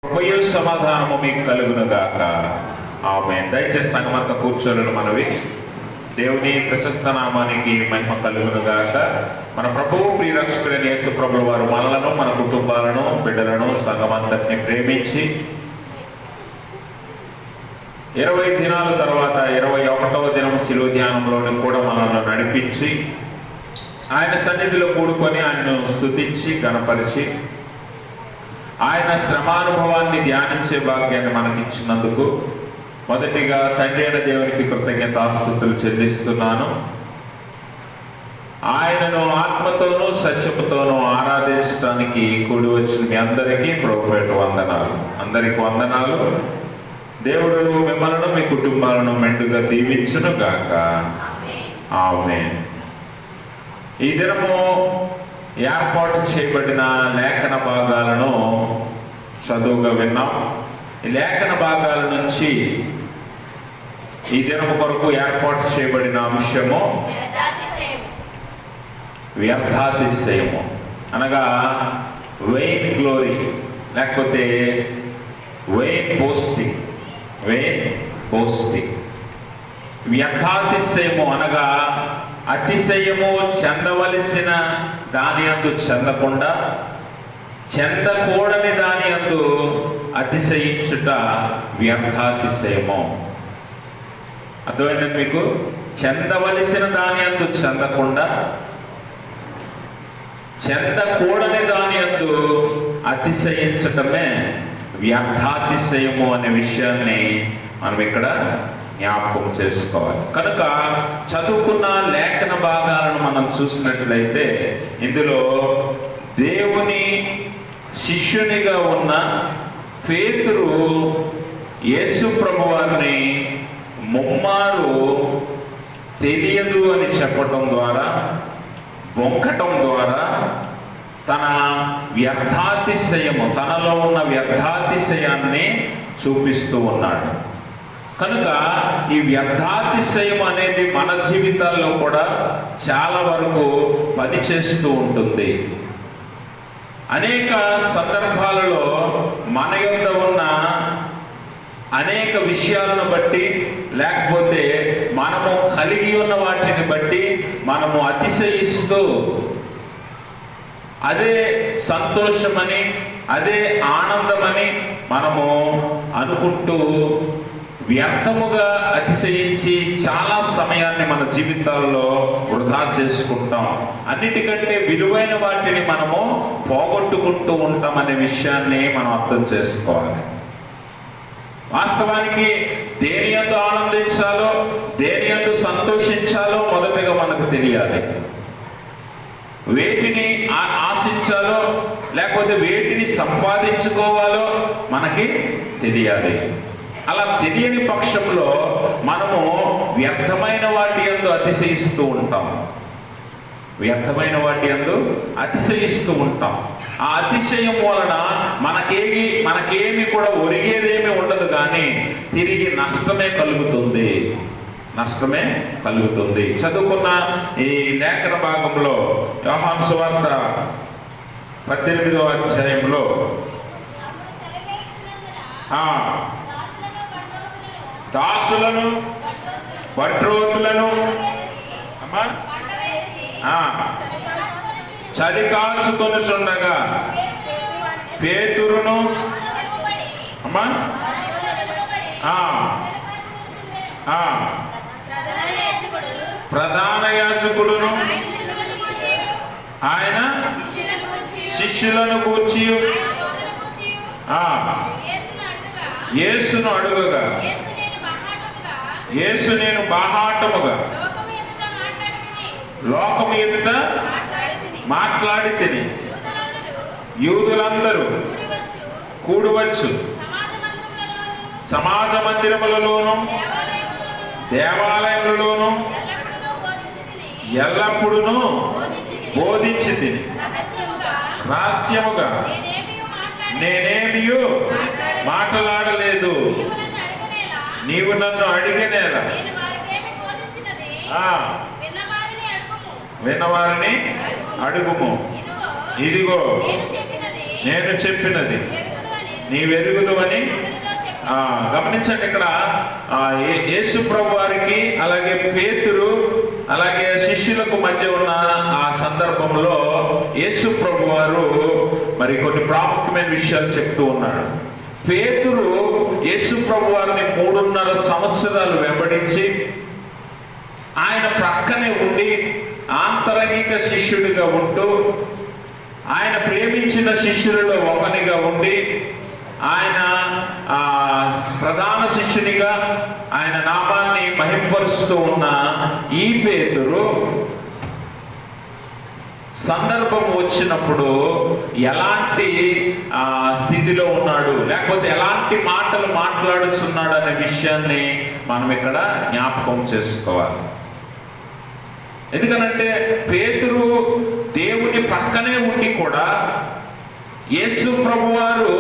కృపయు సమాధానము మీకు కలుగును గాక. ఆమేన్. దయచేసి సంగమంతా కూర్చోలను మనవి. దేవుని ప్రశస్త నామానికి మహిమ కలుగును గాక. మన ప్రభువు ప్రియరక్షకుడైన యేసు ప్రభుల వారు మనలను, మన కుటుంబాలను, బిడ్డలను, సంగమంతటిని ప్రేమించి 20 దినాల తర్వాత 21వ దినం శిలువ ధ్యానంలోని కూడా మనల్ని నడిపించి ఆయన సన్నిధిలో కూడుకొని ఆయనను స్తుతించి గణపరిచి ఆయన శ్రమానుభవాన్ని ధ్యానించే భాగ్యాన్ని మనకిచ్చినందుకు మొదటిగా తండ్రి అయిన దేవునికి కృతజ్ఞతాస్తుతులు చెల్లిస్తున్నాను. ఆయనను ఆత్మతోనూ సత్యముతోనూ ఆరాధించడానికి కూడి వచ్చిన మీ అందరికీ ప్రభుపేట వందనాలు. అందరికి వందనాలు. దేవుడు మిమ్మల్ని, మీ కుటుంబాలను మెండుగా దీవించును గాక. ఆమేన్. ఈ దినము ఏర్పాటు చేయబడిన లేఖన భాగాలను చదువుగా విన్నాం. ఈ లేఖన భాగాల నుంచి ఈ దినము కొరకు ఏర్పాటు చేయబడిన అంశము వ్యర్థాతిశయము, అనగా వెయిన్ గ్లోరీ, లేకపోతే వెయిన్ బోస్టింగ్. వెయిన్ బోస్టింగ్, వ్యర్థాతిశయము అనగా అతిశయము చెందవలసిన దాని అందు చెందకుండా, చెందకూడని దాని అందు అతిశయించుట వ్యర్థాతిశయము. అర్థమైంది మీకు? చెందవలసిన దాని అందు చెందకుండా, చెందకూడని దాని అందు అతిశయించటమే వ్యర్థాతిశయము అనే విషయాన్ని మనం ఇక్కడ జ్ఞాపకం చేసుకోవాలి. కనుక చదువుకున్న లేఖన భాగాలను మనం చూసినట్లయితే ఇందులో దేవుని శిష్యునిగా ఉన్న పేతురు యేసు ప్రభువారిని ముమ్మారు తెలియదు అని చెప్పటం ద్వారా, బొంకటం ద్వారా తన వ్యర్థాతిశయము, తనలో ఉన్న వ్యర్థాతిశయాన్ని చూపిస్తూ ఉన్నాడు. కనుక ఈ వ్యర్థాతిశయం అనేది మన జీవితాల్లో కూడా చాలా వరకు పనిచేస్తూ ఉంటుంది. అనేక సందర్భాలలో మన యొద్ద ఉన్న అనేక విషయాలను బట్టి, లేకపోతే మనము కలిగి ఉన్న వాటిని బట్టి మనము అతిశయిస్తూ అదే సంతోషమని, అదే ఆనందమని మనము అనుకుంటూ వ్యర్థముగా అతిశయించి చాలా సమయాన్ని మన జీవితాల్లో వృధా చేసుకుంటాం. అన్నిటికంటే విలువైన వాటిని మనము పోగొట్టుకుంటూ ఉంటామనే విషయాన్ని మనం అర్థం చేసుకోవాలి. వాస్తవానికి దేని యందు ఆనందించాలో, దేని యందు సంతోషించాలో మొదటగా మనకు తెలియాలి. వేటిని ఆశించాలో, లేకపోతే వేటిని సంపాదించుకోవాలో మనకి తెలియాలి. అలా తెలియని పక్షంలో మనము వ్యర్థమైన వాటి యందు అతిశయిస్తూ ఉంటాం. వ్యర్థమైన వాటి యందు అతిశయిస్తూ ఉంటాం. ఆ అతిశయం వలన మనకేమి కూడా ఒరిగేదేమి ఉండదు, కానీ తిరిగి నష్టమే కలుగుతుంది. నష్టమే కలుగుతుంది. చదువుకున్న ఈ లేఖన భాగంలో యోహాను సువార్త 18వ అధ్యాయంలో దాసులను, భద్రోతులను చలి కాచుకొనుచుండగా పేతురును ప్రధాన యాజకుడును ఆయన శిష్యులను గూర్చి యేసును అడుగగా, యేసు నేను బాహాటముగా లోకము ఎదుట మాట్లాడి తిని యూదులందరూ కూడవచ్చు సమాజ మందిరములలోను దేవాలయములలోను ఎల్లప్పుడూ బోధించి తిని రహస్యముగా నేనేమియు మాట్లాడలేదు, నీవు నన్ను అడిగినేలా విన్నవారిని అడుగుము, ఇదిగో నేను చెప్పినది నీవెరుగుదు అని. గమనించండి, ఇక్కడ యేసు ప్రభు వారికి అలాగే పేతురు అలాగే శిష్యులకు మధ్య ఉన్న ఆ సందర్భంలో యేసు ప్రభు వారు మరి కొన్ని ప్రాముఖ్యమైన విషయాలు చెప్తూ ఉన్నాడు. పేతురు యేసు ప్రభు వారిని 3.5 సంవత్సరాలు వెంబడించి ఆయన ప్రక్కనే ఉండి ఆంతరంగిక శిష్యుడిగా ఉంటూ ఆయన ప్రేమించిన శిష్యులలో ఒకనిగా ఉండి ఆయన ప్రధాన శిష్యునిగా ఆయన నామాన్ని మహింపరుస్తూ ఉన్న ఈ పేతురు సందర్భం వచ్చినప్పుడు ఎలాంటి స్థితిలో ఉన్నాడు, లేకపోతే ఎలాంటి మాటలు మాట్లాడుతున్నాడు అనే విషయాన్ని మనం ఇక్కడ జ్ఞాపకం చేసుకోవాలి. ఎందుకనంటే పేతురు దేవుని పక్కనే ఉండి కూడా యేసు ప్రభువారు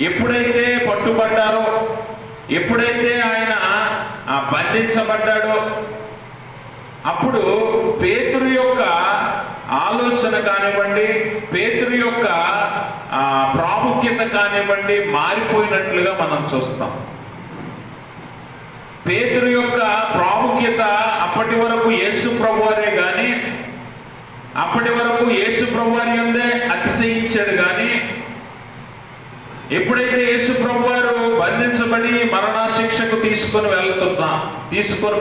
ఎప్పుడైతే పట్టుబడ్డారో, ఎప్పుడైతే ఆయన బంధించబడ్డాడో, అప్పుడు పేతురు యొక్క ఆలోచన కానివ్వండి, పేతురు యొక్క ప్రాముఖ్యత కానివ్వండి మారిపోయినట్లుగా మనం చూస్తాం. పేతురు యొక్క ప్రాముఖ్యత అప్పటి వరకు యేసు ప్రభువారే కానీ, అప్పటి వరకు యేసు ప్రభువారి యందే అతిశయించాడు కానీ, ఎప్పుడైతే యేసు ప్రభువారు బంధించబడి మరణ శిక్షకు తీసుకొని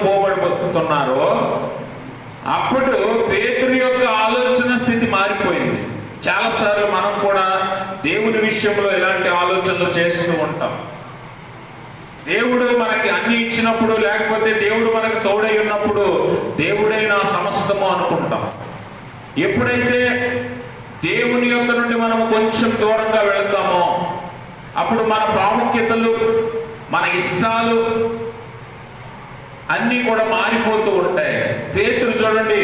పోబడుతున్నారో అప్పుడు పేతురు యొక్క ఆలోచన స్థితి మారిపోయింది. చాలాసార్లు మనం కూడా దేవుని విషయంలో ఇలాంటి ఆలోచనలు చేస్తూ ఉంటాం. దేవుడు మనకి అన్ని ఇచ్చినప్పుడు, లేకపోతే దేవుడు మనకు తోడై ఉన్నప్పుడు దేవుడే నా సమస్తము అనుకుంటాం. ఎప్పుడైతే దేవుని యొక్క నుండి మనం కొంచెం దూరంగా వెళతామో అప్పుడు మన ప్రాముఖ్యతలు, మన ఇష్టాలు అన్నీ కూడా మారిపోతూ ఉంటాయి. పేతురు చూడండి,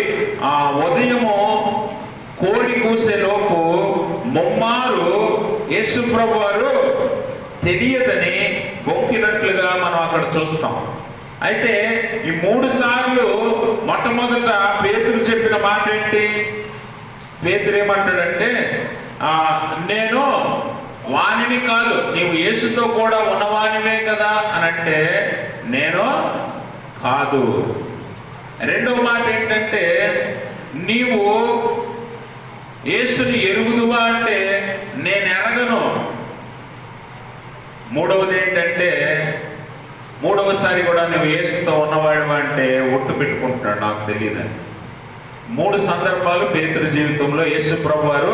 ఉదయము కోడి కూసేలోపు ముమ్మారు యేసు ప్రభు వారు తెలియదని బొక్కినట్లుగా మనం అక్కడ చూస్తాం. అయితే ఈ 3 సార్లు మొట్టమొదట పేతురు చెప్పిన మాట ఏంటి? పేతురు ఏమంటాడంటే, నేను వానిని కాదు, నీవు యేసుతో కూడా ఉన్నవానివే కదా అని అంటే, నేను కాదు. రెండవ మాట ఏంటంటే, నీవు యేసుని ఎరుగుదువా అంటే నేను ఎరగను. మూడవది ఏంటంటే, మూడవసారి కూడా నువ్వు యేసుతో ఉన్నవాడివా అంటే ఒట్టు పెట్టుకుంటున్నాడు, నాకు తెలియదని. 3 సందర్భాలు పేతురు జీవితంలో యేసు ప్రభు వారు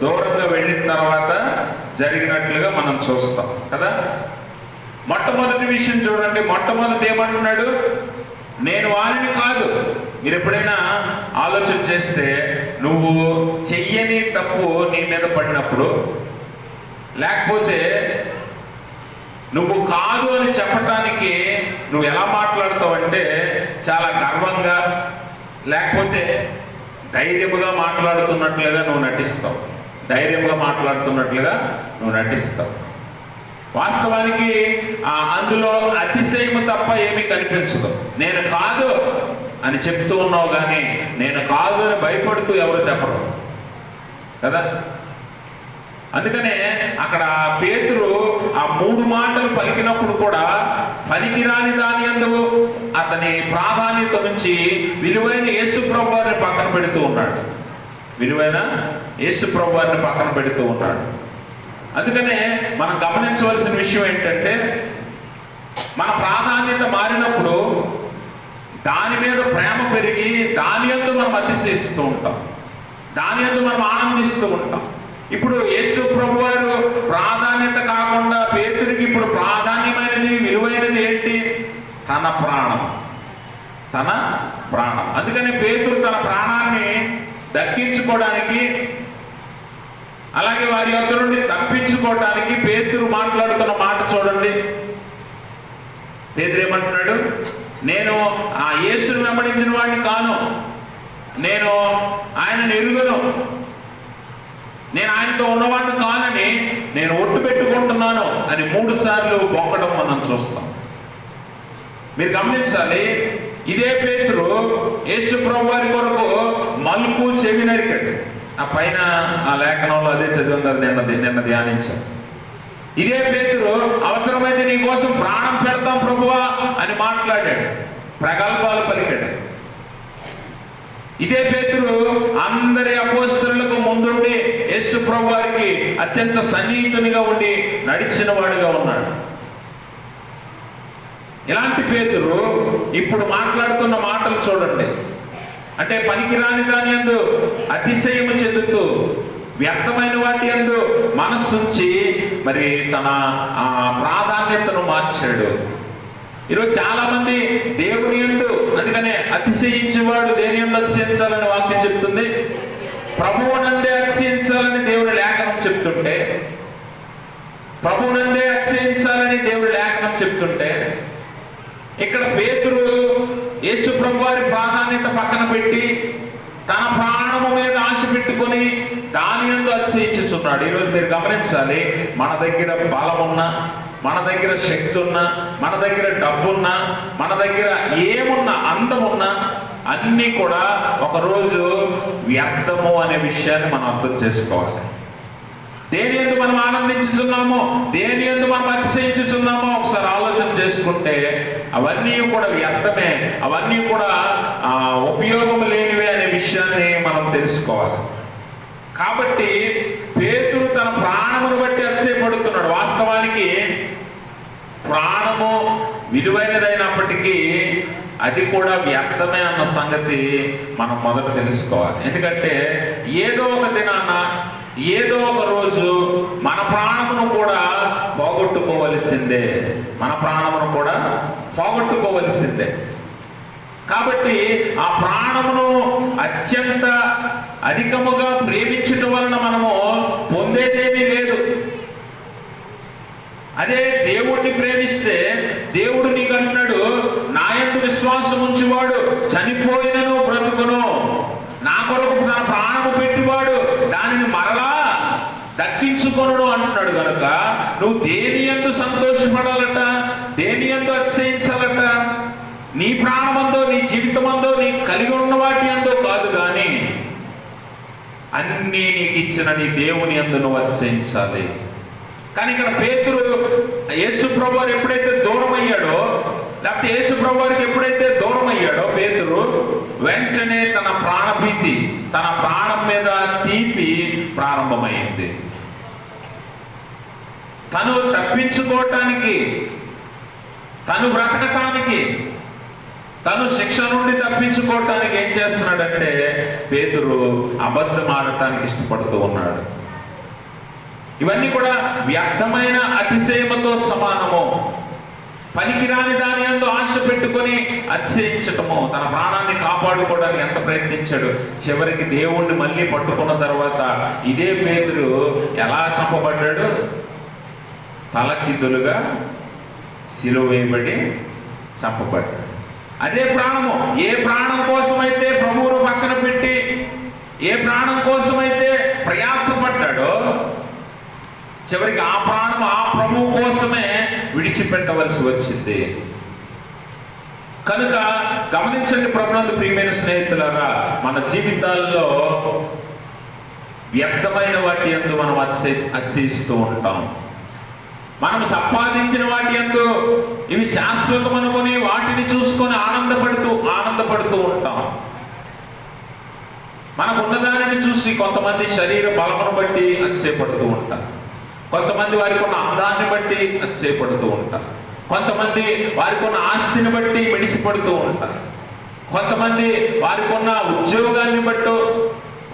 దూరంగా వెళ్ళిన తర్వాత జరిగినట్లుగా మనం చూస్తాం కదా. మొట్టమొదటి విషయం చూడండి, మొట్టమొదటి ఏమంటున్నాడు? నేను వారిని కాదు. మీరు ఎప్పుడైనా ఆలోచన చేస్తే, నువ్వు చెయ్యని తప్పు నీ మీద పడినప్పుడు, లేకపోతే నువ్వు కాదు అని చెప్పటానికి నువ్వు ఎలా మాట్లాడతావు అంటే చాలా గర్వంగా, లేకపోతే ధైర్యముగా మాట్లాడుతున్నట్లుగా నువ్వు నటిస్తావు. ధైర్యంగా మాట్లాడుతున్నట్లుగా నువ్వు నటిస్తావు. వాస్తవానికి అందులో అతిశయము తప్ప ఏమీ కనిపించదు. నేను కాదు అని చెప్తూ ఉన్నావు కానీ నేను కాదు అని భయపడుతూ ఎవరు చెప్పరు కదా. అందుకనే అక్కడ పేతురు ఆ 3 మాటలు పలికినప్పుడు కూడా పనికిరాని దాని యందు అతని ప్రాధాన్యత నుంచి విలువైన యేసు ప్రభు వారిని పక్కన పెడుతూ ఉన్నాడు. విలువైన యేసు ప్రభు వారిని పక్కన పెడుతూ ఉన్నాడు. అందుకనే మనం గమనించవలసిన విషయం ఏంటంటే, మన ప్రాధాన్యత మారినప్పుడు దాని మీద ప్రేమ పెరిగి దాని యందు మనం అతిశయిస్తూ ఉంటాం, దాని యందు మనం ఆనందిస్తూ ఉంటాం. ఇప్పుడు యేసు ప్రభు వారు ప్రాధాన్యత కాకుండా పేతురికి ఇప్పుడు ప్రాధాన్యమైనది, విలువైనది ఏంటి? తన ప్రాణం. తన ప్రాణం. అందుకని పేతురు తన ప్రాణాన్ని దక్కించుకోవడానికి, అలాగే వారి యొద్ద నుండి తప్పించుకోవడానికి పేతురు మాట్లాడుతున్న మాట చూడండి. పేతురు ఏమంటున్నాడు? నేను ఆ యేసుని వెంబడించిన వాడిని కాను, నేను ఆయనను ఎరుగను, నేను ఆయనతో ఉన్నవాడిని కానని నేను ఒట్టు పెట్టుకుంటున్నాను అని 3 సార్లు బొక్కడం మనం చూస్తాం. మీరు గమనించాలి, ఇదే పేతురు యేసు ప్రభు వారి కొరకు మలుపు చెవి నరికాడు. ఆ పైన ఆ లేఖనంలో అదే చదివింది, నిన్న ధ్యానించాం. ఇదే పేతురు అవసరమైతే నీ కోసం ప్రాణం పెడతాం ప్రభువా అని మాట్లాడాడు, ప్రగల్భాలు పలికాడు. ఇదే పేతురు అందరి అపోస్తలులకు ముందుండి యేసు ప్రభువారికి అత్యంత సన్నిహితునిగా ఉండి నడిచిన వాడుగా ఉన్నాడు. ఇలాంటి పేతురు ఇప్పుడు మాట్లాడుతున్న మాటలు చూడండి. అంటే పనికిరాని దాని యందు అతిశయము చెందుతూ వ్యర్థమైన వాటి యందు మనస్సుంచి మరి తన ప్రాధాన్యతను మార్చాడు. ఈరోజు చాలా మంది దేవుని యందు, అందుకనే అతిశయించేవాడు దేని యందు అతిశయించాలని వాక్యం చెప్తుంది, ప్రభువునందే అతిశయించాలని దేవుని లేఖనం చెప్తుంటే, ప్రభువునందే అతిశయించాలని దేవుని లేఖనం చెప్తుంటే, ఇక్కడ పేతురు యేసు ప్రభువారి ప్రాధాన్యత పక్కన పెట్టి తన ప్రాణము మీద ఆశ పెట్టుకొని దాని యందు అతిశయించుచున్నాడు. ఈరోజు మీరు గమనించాలి, మన దగ్గర బలం ఉన్నా, మన దగ్గర శక్తి ఉన్నా, మన దగ్గర డబ్బున్నా, మన దగ్గర ఏమున్నా, అందమున్నా, అన్నీ కూడా ఒకరోజు వ్యర్థము అనే విషయాన్ని మనం అర్థం చేసుకోవాలి. దేని యందు మనం ఆనందించుచున్నామో, దేని యందు మనం అతిశయించుచున్నామో ఒకసారి ఆలోచన చేసుకుంటే అవన్నీ కూడా వ్యర్థమే, అవన్నీ కూడా ఉపయోగం లేనివే అనే విషయాన్ని మనం తెలుసుకోవాలి. కాబట్టి పేతురు తన ప్రాణమును బట్టి అతిశయపడుతున్నాడు. వాస్తవానికి ప్రాణము విలువైనదైనప్పటికీ అది కూడా వ్యర్థమే అన్న సంగతి మనం మొదట తెలుసుకోవాలి. ఎందుకంటే ఏదో ఒక దినాన, ఏదో ఒక రోజు మన ప్రాణమును కూడా పోగొట్టుకోవలసిందే, మన ప్రాణమును కూడా పోగొట్టుకోవలసిందే. కాబట్టి ఆ ప్రాణమును అత్యంత అధికముగా ప్రేమించటం వలన మనము పొందేదేమీ లేదు. అదే దేవుణ్ణి ప్రేమిస్తే దేవుడు నీకు అంటున్నాడు, నా యందు విశ్వాసం ఉంచువాడు చనిపోయినను బ్రతుకును, నా కొరకు తన ప్రాణము పెట్టివాడు దానిని మరలా దక్కించుకొనుడు అంటున్నాడు. కనుక నువ్వు దేని యందు సంతోషపడాలట, దేని యందు అతిశయించాలట, నీ ప్రాణమందో, నీ జీవితమందో, నీ కలిగి ఉన్న వాటి అందో కాదు, కానీ అన్నీ నీకు ఇచ్చిన నీ దేవుని యందు నువ్వు అతిశయించాలి. కానీ ఇక్కడ పేతురు యేసు ప్రభువారు ఎప్పుడైతే దూరం అయ్యాడో, లేకపోతే యేసు ప్రభువారికి ఎప్పుడైతే దూరం అయ్యాడో పేతురు వెంటనే తన ప్రాణభీతి, తన ప్రాణం మీద తీపి ప్రారంభమైంది. తను తప్పించుకోవటానికి, తను బ్రతకటానికి, తను శిక్ష నుండి తప్పించుకోవటానికి ఏం చేస్తున్నాడంటే పేతురు అబద్ధం ఆడటానికి ఇష్టపడుతూ ఉన్నాడు. ఇవన్నీ కూడా వ్యర్థమైన అతిశయముతో సమానము. పనికిరాని దాని యందు ఆశ పెట్టుకొని అతిశయించటము. తన ప్రాణాన్ని కాపాడుకోవడానికి ఎంత ప్రయత్నించాడు. చివరికి దేవుణ్ణి మళ్ళీ పట్టుకున్న తర్వాత ఇదే పేతురు ఎలా చంపబడ్డాడు? తలకిందులుగా సిలువ వేయబడి చంపబడ్డాడు. అదే ప్రాణము, ఏ ప్రాణం కోసమైతే ప్రభువును పక్కన పెట్టి, ఏ ప్రాణం కోసమైతే ప్రయాసపడ్డాడో చివరికి ఆ ప్రాణం ఆ ప్రభువు కోసమే విడిచిపెట్టవలసి వచ్చింది. కనుక గమనించండి ప్రభునందు ప్రియమైన స్నేహితులారా, మన జీవితాల్లో వ్యర్థమైన వాటి యందు మనం అతిశయిస్తూ ఉంటాం. మనం సంపాదించిన వాటి యందు ఇవి శాశ్వతం అనుకుని వాటిని చూసుకొని ఆనందపడుతూ ఉంటాం. మనకు ఉన్నదానిని చూసి కొంతమంది శరీర బలమును బట్టి అతిశయపడుతూ ఉంటారు, కొంతమంది వారికి ఉన్న అందాన్ని బట్టి అతిశయపడుతూ ఉంటారు, కొంతమంది వారికి ఉన్న ఆస్తిని బట్టి మెడిసిపడుతూ ఉంటారు, కొంతమంది వారికి ఉన్న ఉద్యోగాన్ని బట్టో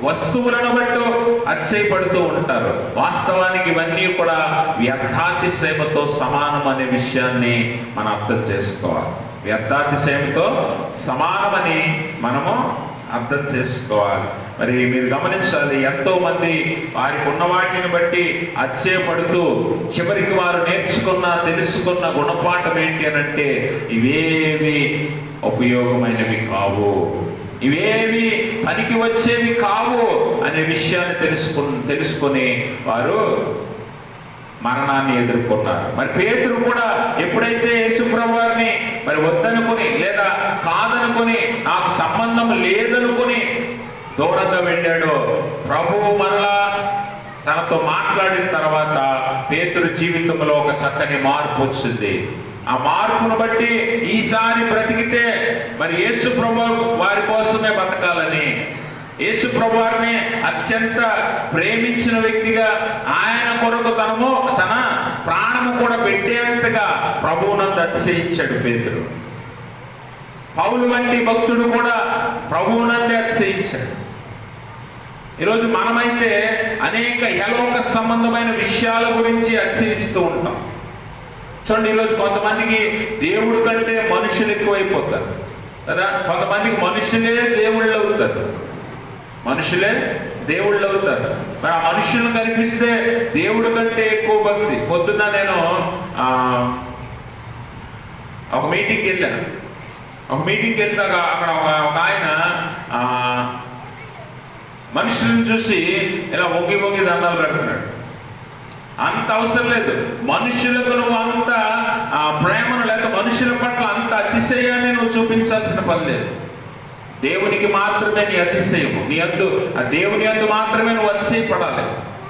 వస్తువులను బట్టో అతిశయపడుతూ ఉంటారు. వాస్తవానికి ఇవన్నీ కూడా వ్యర్థాతిశయముతో సమానం అనే విషయాన్ని మనం అర్థం చేసుకోవాలి. వ్యర్థాతిశయంతో సమానమని మనము అర్థం చేసుకోవాలి. మరి మీరు గమనించాలి, ఎంతో మంది వారికి ఉన్న వాటిని బట్టి అతిశయపడుతూ చివరికి వారు తెలుసుకున్న గుణపాఠం ఏంటి అని అంటే ఇవేవి ఉపయోగమైనవి కావు, ఇవేవి పనికి వచ్చేవి కావు అనే విషయాన్ని తెలుసుకొని వారు మరణాన్ని ఎదుర్కొన్నారు. మరి పేతురు కూడా ఎప్పుడైతే యేసు ప్రభువారిని మరి వద్దనుకొని లేదా కాదనుకొని నాకు సంబంధం లేదనుకొని దూరంగా వెళ్ళాడో ప్రభువు మరలా తనతో మాట్లాడిన తర్వాత పేతురు జీవితంలో ఒక చక్కని మార్పు వచ్చింది. ఆ మార్పును బట్టి ఈసారి బ్రతికితే మరి యేసు ప్రభు వారి కోసమే బతకాలని, యేసు ప్రభు వారిని అత్యంత ప్రేమించిన వ్యక్తిగా ఆయన కొరకు తన ప్రాణము కూడా పెట్టేంతగా ప్రభువునందు అతిశయించాడు పేతురు. పౌలు వంటి భక్తుడు కూడా ప్రభువునందే అతిశయించాడు. ఈరోజు మనమైతే అనేక యలోక సంబంధమైన విషయాల గురించి అతిశయిస్తూ ఉంటాం. చూడండి, ఈరోజు కొంతమందికి దేవుడు కంటే మనుషులు ఎక్కువైపోతారు కదా. కొంతమందికి మనుషులే దేవుళ్ళు అవుతారు, మనుషులే దేవుళ్ళు అవుతారు. మరి ఆ మనుషులను కనిపిస్తే దేవుడు కంటే ఎక్కువ భక్తి. పొద్దున్న నేను ఒక మీటింగ్కి వెళ్తాక అక్కడ ఒక ఆయన మనుషులను చూసి ఇలా వంగి దండాలు పెడుతున్నాడు. అంత అవసరం లేదు. మనుషులకు నువ్వు అంత ప్రేమను లేక మనుషుల పట్ల అంత అతిశయాన్ని నువ్వు చూపించాల్సిన పని లేదు. దేవునికి మాత్రమే నీ అతిశయము, దేవుని యందు మాత్రమే నువ్వు అతిశయపడాలి.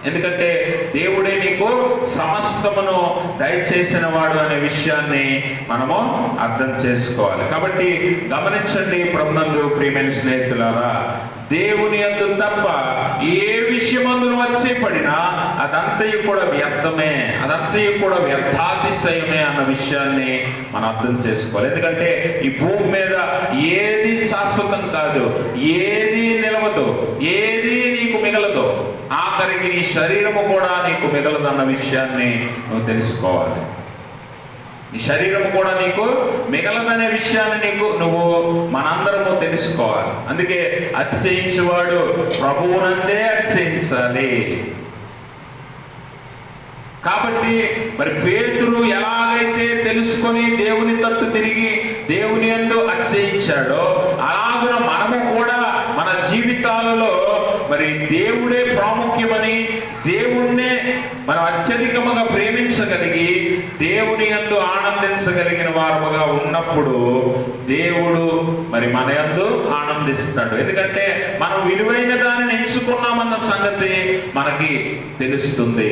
ఎందుకంటే దేవుడే నీకు సమస్తమును దయచేసిన వాడు అనే విషయాన్ని మనము అర్థం చేసుకోవాలి. కాబట్టి గమనించండి ప్రభునందు ప్రియమైన స్నేహితులారా, దేవుని యందు తప్ప ఏ విషయమందు నువ్వు అతిశయపడినా అదంతయు కూడా వ్యర్థమే, అదంతయు కూడా వ్యర్థాతిశయమే అన్న విషయాన్ని మనం అర్థం చేసుకోవాలి. ఎందుకంటే ఈ భూమి మీద ఏది శాశ్వతం కాదు, ఏది నిలవదు, ఏది నీకు మిగలదు. ఆఖరికి నీ శరీరము కూడా నీకు మిగలదన్న విషయాన్ని నువ్వు తెలుసుకోవాలి. నీ శరీరము కూడా నీకు మిగలదనే విషయాన్ని నువ్వు మనందరము తెలుసుకోవాలి. అందుకే అతిశయించేవాడు ప్రభువునందే అతిశయించాలి. కాబట్టి మరి పేతురు ఎలాగైతే తెలుసుకొని దేవుని తట్టు తిరిగి దేవుని యందు అతిశయించాడో అలాగున మనము కూడా మన జీవితాలలో మరి దేవుడే ప్రాముఖ్యమని, దేవుణ్ణే మనం అత్యధికముగా ప్రేమించగలిగి దేవుని యందు ఆనందించగలిగిన వారముగా ఉన్నప్పుడు దేవుడు మరి మన యందు ఆనందిస్తాడు. ఎందుకంటే మనం విలువైన దానిని ఎంచుకున్నామన్న సంగతి మనకి తెలుస్తుంది.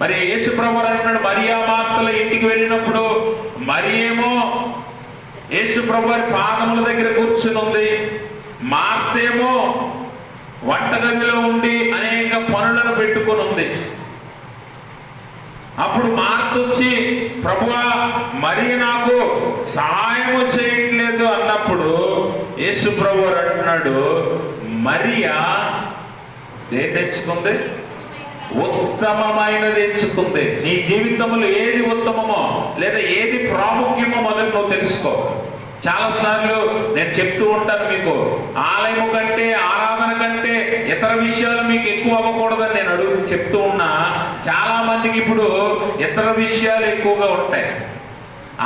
మరి యేసు ప్రభువు అంటున్నాడు, మరియా మార్తల ఇంటికి వెళ్ళినప్పుడు మరియేమో యేసు ప్రభువు వారి పాదముల దగ్గర కూర్చుని ఉంది, మార్తేమో వంటగదిలో ఉండి అనేక పనులను పెట్టుకొని ఉంది. అప్పుడు మార్త వచ్చి, ప్రభువా మరి నాకు సహాయము చేయట్లేదు అన్నప్పుడు యేసు ప్రభువు అంటున్నాడు, మరియా దేన్ని తెచ్చుకుంది? ఉత్తమమైనది ఎంచుకుంది. నీ జీవితంలో ఏది ఉత్తమమో లేదా ఏది ప్రాముఖ్యమో మొదలు నువ్వు తెలుసుకో. చాలాసార్లు నేను చెప్తూ ఉంటాను మీకు, ఆలయము కంటే ఆరాధన కంటే ఇతర విషయాలు మీకు ఎక్కువ అవ్వకూడదని నేను చెప్తూ ఉన్నా. చాలా మందికి ఇప్పుడు ఇతర విషయాలు ఎక్కువగా ఉంటాయి.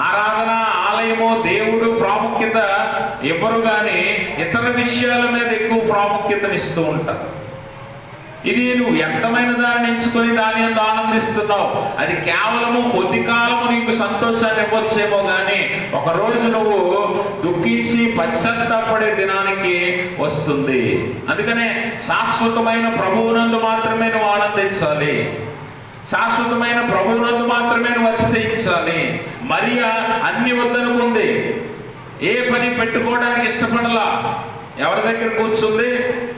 ఆరాధన, ఆలయము, దేవుడు ప్రాముఖ్యత ఇవ్వరు, కానీ ఇతర విషయాల మీద ఎక్కువ ప్రాముఖ్యతనిస్తూ ఉంటారు. ఇది నువ్వు వ్యర్థమైన దాన్ని ఎంచుకొని దాని యందు ఆనందిస్తున్నావు. అది కేవలము కొద్ది కాలము నీకు సంతోషాన్ని ఇవ్వచ్చేమో, కానీ ఒకరోజు నువ్వు దుఃఖించి పశ్చాత్తాపడే దినానికి వస్తుంది. అందుకనే శాశ్వతమైన ప్రభువునందు మాత్రమే నువ్వు ఆనందించాలి, శాశ్వతమైన ప్రభువునందు మాత్రమే నువ్వు అతిశయించాలి. మరియా అన్ని వద్దనుకుంది, ఏ పని పెట్టుకోవడానికి ఇష్టపడలా. ఎవరి దగ్గర కూర్చుంది?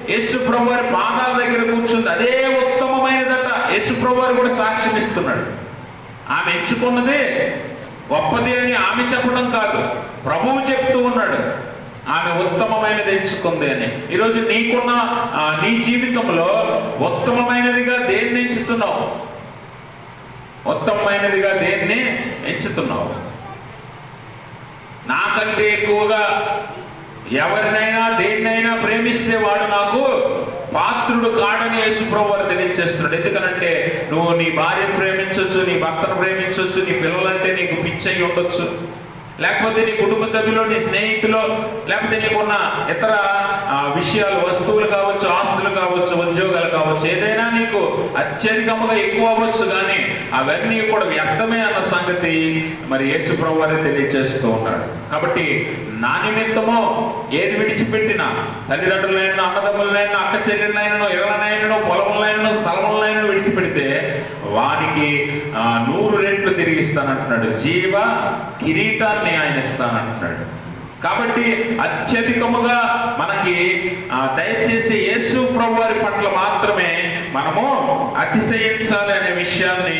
యేసు ప్రభు వారి పాదాల దగ్గర కూర్చుంది. అదే ఉత్తమమైనదట. యేసు ప్రభు వారు కూడా సాక్ష్యం ఇస్తున్నాడు. ఆమె ఎంచుకున్నదే గొప్పది అని ఆమె చెప్పడం కాదు, ప్రభువు చెప్తూ ఉన్నాడు ఆమె ఉత్తమమైనది ఎంచుకుంది అని. ఈరోజు నీకున్న నీ జీవితంలో ఉత్తమమైనదిగా దేన్ని ఎంచుతున్నావు? ఉత్తమమైనదిగా దేన్ని ఎంచుతున్నావు? నాకంటే ఎక్కువగా ఎవరినైనా దేన్నైనా ప్రేమిస్తే వాడు నాకు పాత్రుడు కాడని యేసు ప్రభువు వారు తెలియజేస్తున్నాడు. ఎందుకనంటే నువ్వు నీ భార్యను ప్రేమించవచ్చు, నీ భర్తను ప్రేమించవచ్చు, నీ పిల్లలంటే నీకు పిచ్చయి ఉండొచ్చు, లేకపోతే నీ కుటుంబ సభ్యులు, నీ స్నేహితులు, లేకపోతే నీకున్న ఇతర విషయాలు, వస్తువులు కావచ్చు, ఆస్తులు కావచ్చు, ఉద్యోగాలు కావచ్చు, ఏదైనా నీకు అత్యధికముగా ఎక్కువ అవ్వచ్చు, కానీ అవన్నీ కూడా వ్యర్థమే అన్న సంగతి మరి యేసు ప్రభువు వారే తెలియజేస్తూ ఉన్నాడు. కాబట్టి నా నిమిత్తమో ఏది విడిచిపెట్టినా, తల్లిదండ్రులైనా, అన్నదమ్ములైనా, అక్క చెల్లెలైనా, ఎవరినైనా, పొలములైనా, స్థలములైనా విడిచిపెడితే వానికి 100 రెట్లు తిరిగి ఇస్తానంటున్నాడు. జీవ కిరీటాన్ని ఆయన ఇస్తానంటున్నాడు. కాబట్టి అత్యధికముగా మనకి దయచేసి యేసు ప్రభువారి పట్ల మాత్రమే మనము అతిశయించాలి అనే విషయాన్ని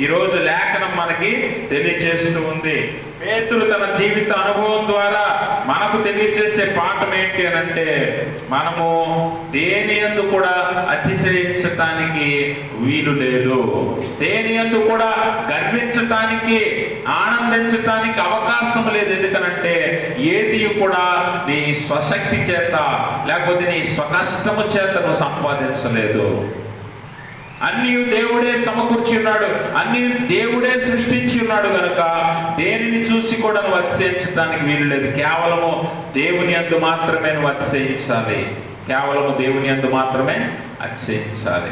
ఈరోజు లేఖనం మనకి తెలియజేస్తూ ఉంది. పేతురు తన జీవిత అనుభవం ద్వారా మనకు తెలియజేసే పాఠం ఏంటి అని అంటే, మనము దేని యందు కూడా అతిశయించటానికి వీలు లేదు, దేని యందు కూడా గర్వించటానికి, ఆనందించటానికి అవకాశం లేదు. ఎందుకనంటే ఏది కూడా నీ స్వశక్తి చేత లేకపోతే నీ స్వకష్టము చేత నువ్వు సంపాదించలేదు. అన్నీ దేవుడే సమకూర్చి ఉన్నాడు, అన్ని దేవుడే సృష్టించి ఉన్నాడు కనుక దేనిని చూసి కూడా నువ్వు అతిశయించడానికి వీలు లేదు. కేవలము దేవుని యందు మాత్రమే నువ్వు అతిశయించాలి, కేవలము దేవుని యందు మాత్రమే అతిశయించాలి.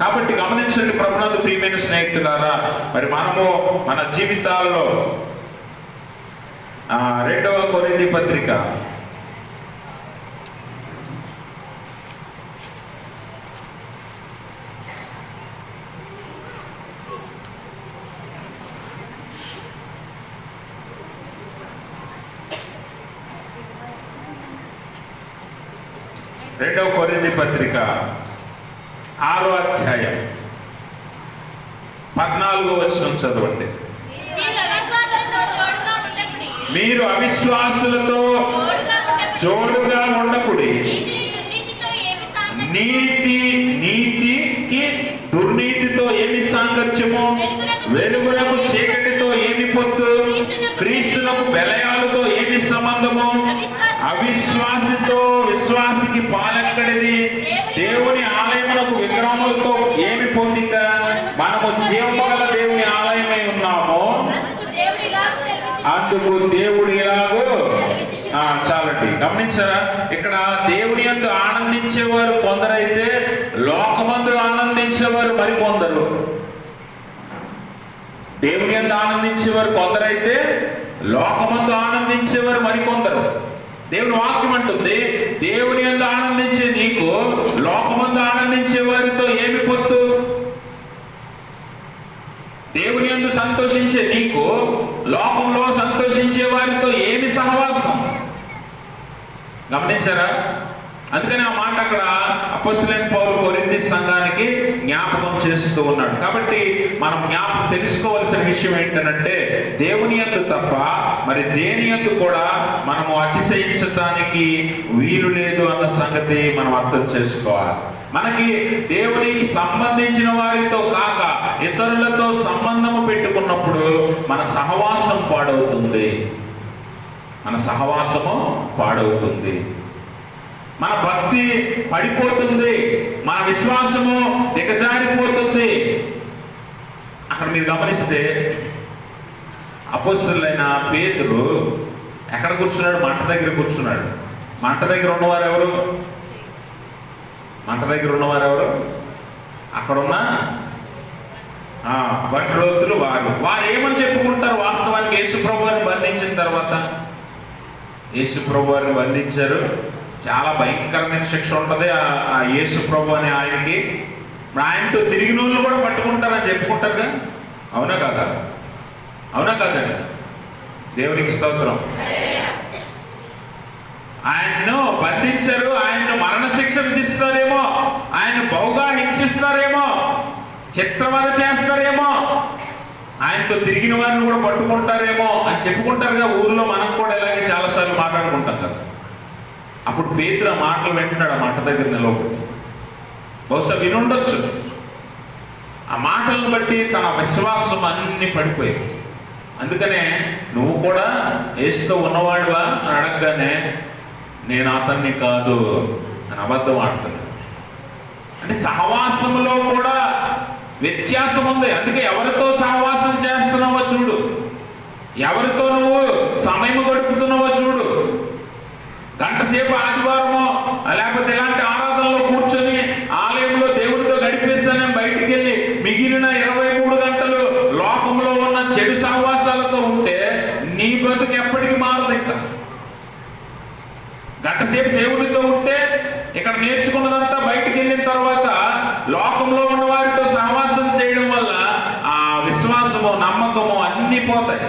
కాబట్టి గమనించండి ప్రభునందు ప్రియమైన స్నేహితులారా, మరి మనము మన జీవితాల్లో 2వ కొరింథీ పత్రిక 2వ కొరింథీ పత్రిక 6వ అధ్యాయం 14వ వచనం చదవండి. మీరు అవిశ్వాసులతో జోడుగా ఉండకుడి, నీతికి దుర్నీతితో ఏమి సాంగత్యము, వెలుగునకు చీకటితో ఏమి పొత్తు, క్రీస్తునకు బెలయాలతో ఏమి సంబంధము, అవిశ్వాసితో విశ్వాసికి పాలెక్కడిది, దేవుని ఆలయమునకు విగ్రహములతో ఏమి పొందిక, మనము జీవముగల దేవుని ఆలయమై ఉన్నాము, అందుకు దేవుడు ఇలాగో. చాలండి, గమనించారా? ఇక్కడ దేవుని యందు ఆనందించేవారు కొందరైతే లోకమందు ఆనందించేవారు మరి కొందరు. దేవుని యందు ఆనందించేవారు కొందరైతే లోకమందు ఆనందించేవారు మరికొందరు. దేవుని వాక్యం అంటుంది, దేవుని యందు ఆనందించే నీకు లోకమందు ఆనందించే వారితో ఏమి పొత్తు? దేవుని యందు సంతోషించే నీకు లోకంలో సంతోషించే వారితో ఏమి సహవాసం? గమనించారా? అందుకని ఆ మాట అక్కడ అపోస్తలుడైన పౌలు కొరింథీ సంఘానికి జ్ఞాపకం చేస్తూ ఉన్నాడు. కాబట్టి మనం తెలుసుకోవాల్సిన విషయం ఏంటంటే, దేవుని యందు తప్ప మరి దేని యందు కూడా మనము అతిశయించటానికి వీలు లేదు అన్న సంగతి మనం అర్థం చేసుకోవాలి. మనకి దేవునికి సంబంధించిన వారితో కాక ఇతరులతో సంబంధము పెట్టుకున్నప్పుడు మన సహవాసం పాడవుతుంది, మన సహవాసము పాడవుతుంది, మన భక్తి పడిపోతుంది, మన విశ్వాసము దిగజారిపోతుంది. అక్కడ మీరు గమనిస్తే అపోస్తలుడైన పేతురు ఎక్కడ కూర్చున్నాడు? మంట దగ్గర కూర్చున్నాడు. మంట దగ్గర ఉన్నవారు ఎవరు? మంట దగ్గర ఉన్నవారు ఎవరు? అక్కడున్న భద్రోతులు వారు ఏమని చెప్పుకుంటారు? వాస్తవానికి యేసుప్రభు వారిని బంధించిన తర్వాత, యేసుప్రభు వారిని బంధించారు, చాలా భయంకరమైన శిక్ష ఉంటుంది ఆ యేసుప్రభు అనే ఆయనకి. ఆయనతో తిరిగిన వాళ్ళు కూడా పట్టుకుంటారని చెప్పుకుంటారుగా, అవునా కాదా? అవునా కాదండి? దేవునికి స్తోత్రం. ఆయన్ను బంధించారు, ఆయన్ను మరణశిక్ష విధిస్తారేమో, ఆయన బహుగా హింసిస్తారేమో, చిత్రవద చేస్తారేమో, ఆయనతో తిరిగిన వారిని కూడా పట్టుకుంటారేమో అని చెప్పుకుంటారుగా ఊర్లో. మనం కూడా ఇలాగే చాలాసార్లు మాట్లాడుకుంటాం కదా. అప్పుడు పేతురు ఆ మాటలు వింటున్నాడు, ఆ మాట దగ్గర నిలబడి. బహుశా వినుండొచ్చు. ఆ మాటలను బట్టి తన విశ్వాసం అన్ని పడిపోయాయి. అందుకనే నువ్వు కూడా యేసుతో ఉన్నవాడువా అని అడగగానే నేను అతన్ని కాదు అని అబద్ధం ఆడుతున్నాను. అంటే సహవాసంలో కూడా వ్యత్యాసం ఉంది. అందుకే ఎవరితో సహవాసం చేస్తున్నావో చూడు, ఎవరితో నువ్వు సమయం గడుపుతున్నావో చూడు. గంట సేపు ఆదివారమో లేకపోతే ఇలాంటి ఆరాధనలో కూర్చొని ఆలయంలో దేవుడితో గడిపేస్తానని బయటికి వెళ్ళి మిగిలిన 23 గంటలు లోకంలో ఉన్న చెడు సహవాసాలతో ఉంటే నీ బ్రతుకు ఎప్పటికీ మారదు. ఇంకా గంట సేపు దేవుడితో ఉంటే ఇక్కడ నేర్చుకున్నదంతా బయటికి వెళ్ళిన తర్వాత లోకంలో ఉన్న వారితో సహవాసం చేయడం వల్ల ఆ విశ్వాసము, నమ్మకము అన్నీ పోతాయి.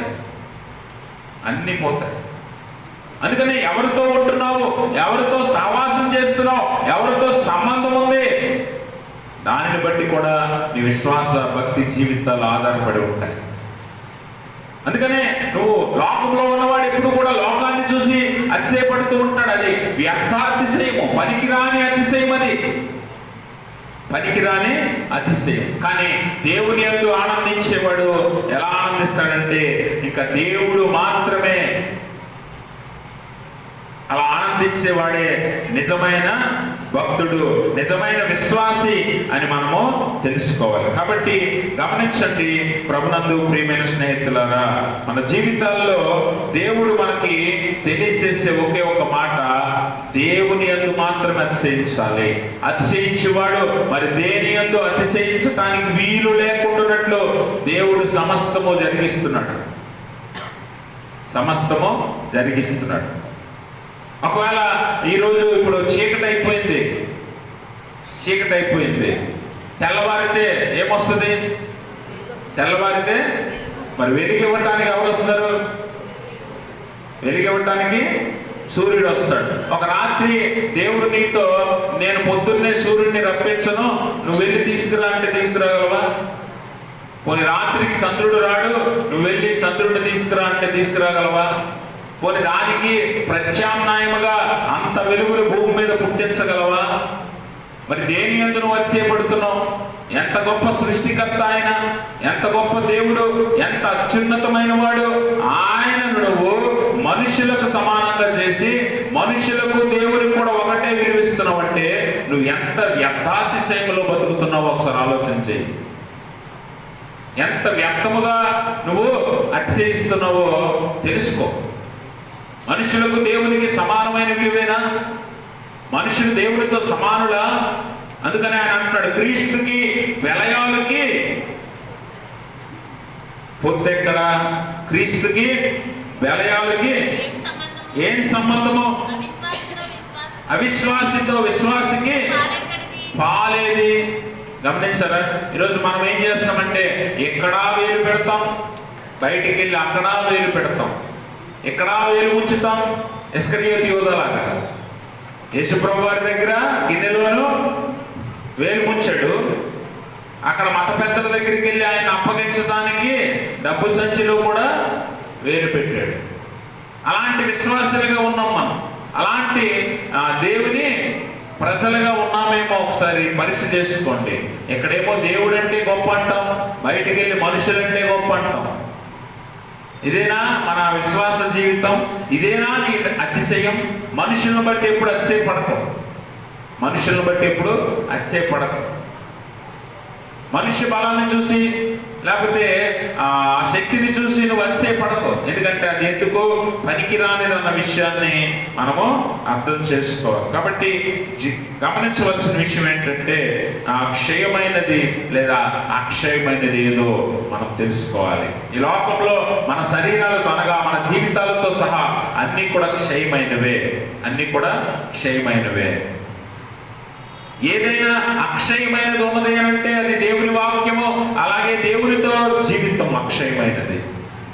అందుకని ఎవరితో ఉంటున్నావు, ఎవరితో సహవాసం చేస్తున్నావు, ఎవరితో సంబంధం ఉంది, దానిని బట్టి కూడా నీ విశ్వాస భక్తి జీవితాలు ఆధారపడి ఉంటాయి. అందుకనే నువ్వు లోకంలో ఉన్నవాడు ఎప్పుడు కూడా లోకాన్ని చూసి అతిశయపడుతూ ఉంటాడు. అది వ్యర్థాతిశయము, పనికిరాని అతిశయం. అది పనికిరాని అతిశయం. కానీ దేవుని యందు ఆనందించేవాడు ఎలా ఆనందిస్తాడంటే ఇంకా దేవుడు మాత్రమే అలా ఆనందించేవాడే నిజమైన భక్తుడు, నిజమైన విశ్వాసి అని మనము తెలుసుకోవాలి. కాబట్టి గమనించండి ప్రభునందు ప్రియమైన స్నేహితులారా, మన జీవితాల్లో దేవుడు మనకి తెలియజేసే ఒకే ఒక మాట, దేవుని యందు మాత్రమే అతిశయించాలి. అతిశయించేవాడు మరి దేని యందు అతిశయించడానికి వీలు లేకుండానట్లు దేవుడు సమస్తము జరిగిస్తున్నాడు. ఒకవేళ ఈరోజు ఇప్పుడు చీకటి అయిపోయింది, తెల్లవారితే ఏమొస్తుంది? తెల్లవారితే మరి వెలిగివ్వటానికి ఎవరు వస్తారు? వెలిగివ్వటానికి సూర్యుడు వస్తాడు. ఒక రాత్రి దేవుడు నీతో, నేను పొద్దున్నే సూర్యుడిని రప్పించను, నువ్వు వెళ్ళి తీసుకురా అంటే తీసుకురాగలవా? పోనీ రాత్రికి చంద్రుడు రాడు, నువ్వు వెళ్ళి చంద్రుడిని తీసుకురా అంటే తీసుకురాగలవా? పోనీ దానికి ప్రత్యామ్నాయముగా అంత వెలుగులు భూమి మీద పుట్టించగలవా? మరి దేని యందు నువ్వు అతిశయపడుతున్నావు? ఎంత గొప్ప సృష్టికర్త ఆయన, ఎంత గొప్ప దేవుడు, ఎంత అత్యున్నతమైన వాడు. ఆయన నువ్వు మనుషులకు సమానంగా చేసి మనుషులకు దేవుడికి కూడా ఒకటే విలువిస్తున్నావు అంటే నువ్వు ఎంత వ్యర్థాతిశయంలో బతుకుతున్నావో ఒకసారి ఆలోచన చేయి. ఎంత వ్యర్థముగా నువ్వు అతిశయిస్తున్నావో తెలుసుకో. మనుషులకు దేవునికి సమానమైన విలువేనా? మనుషులు దేవుడితో సమానులా? అందుకని ఆయన అంటున్నాడు, క్రీస్తుకి బెలయాలకి పొద్దెక్కడ? క్రీస్తుకి బెలయాలకి ఏం సంబంధము? అవిశ్వాసితో విశ్వాసికి పాలేది. గమనించారా? ఈరోజు మనం ఏం చేస్తామంటే ఎక్కడా వేలు పెడతాం, బయటికి వెళ్ళి అక్కడా వేలు పెడతాం, ఎక్కడా వేలు ఉంచుతాం. ఇస్కరియోతు యూదాలాగా యేసుప్రభు వారి దగ్గర గిన్నెలోను వేలు ముంచాడు, అక్కడ మత పెద్దల దగ్గరికి వెళ్ళి ఆయన అప్పగించడానికి డబ్బు సంచిలో కూడా వేలు పెట్టాడు. అలాంటి విశ్వాసులుగా ఉన్నాం మనం. అలాంటి దేవుని ప్రజలుగా ఉన్నామేమో ఒకసారి పరీక్ష చేసుకోండి. ఎక్కడేమో దేవుడు అంటే గొప్ప అంటాం, బయటికి వెళ్ళి మనుషులంటే గొప్ప అంటాం. ఇదేనా మన విశ్వాస జీవితం? ఇదేనా నీ అతిశయం? మనుషులను బట్టి ఎప్పుడు అతిశయపడకు. మనుష్య బలాన్ని చూసి లేకపోతే ఆ శక్తిని చూసి నువ్వు అతిశయపడకు. ఎందుకంటే అది ఎందుకు పనికిరానిదన్న విషయాన్ని మనము అర్థం చేసుకోవాలి. కాబట్టి గమనించవలసిన విషయం ఏంటంటే క్షయమైనది లేదా అక్షయమైనది ఏదో మనం తెలుసుకోవాలి. ఈ లోకంలో మన శరీరాలతో అనగా మన జీవితాలతో సహా అన్నీ కూడా క్షయమైనవే. ఏదైనా అక్షయమైనది ఉన్నది అంటే అది దేవుని వాక్యము. అలాగే దేవునితో జీవితం అక్షయమైనది.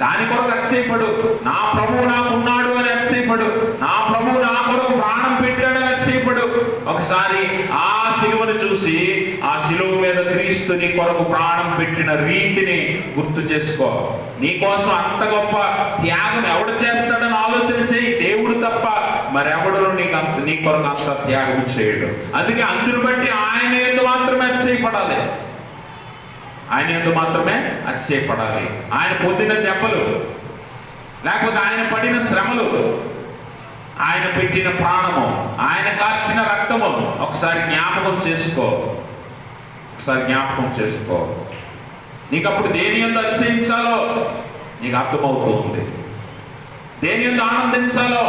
దాని కొరకు అతిశయపడు. నా ప్రభువు నాకున్నాడు అని అతిశయపడు. నా ప్రభువు నా కొరకు ప్రాణం పెట్టాడని అతిశయపడు. ఒకసారి ఆ శిలువను చూసి ఆ శిలువ మీద క్రీస్తు నీ కొరకు ప్రాణం పెట్టిన రీతిని గుర్తు చేసుకో. నీ కోసం అంత గొప్ప త్యాగం ఎవడు చేస్తాడని ఆలోచన చేయి. దేవుడు తప్ప మరెవడు నీ కొరకు అంత త్యాగం చేయడు. అందుకే అందుని బట్టి ఆయన యందు మాత్రమే అతిశయపడాలి. ఆయన పొందిన దెబ్బలు, లేకపోతే ఆయన పడిన శ్రమలు, ఆయన పెట్టిన ప్రాణము, ఆయన కార్చిన రక్తము ఒకసారి జ్ఞాపకం చేసుకో. నీకు అప్పుడు దేని యందు అతిశయించాలో నీకు అర్థమవుతూ ఉంది. దేని యందు ఆనందించాలో,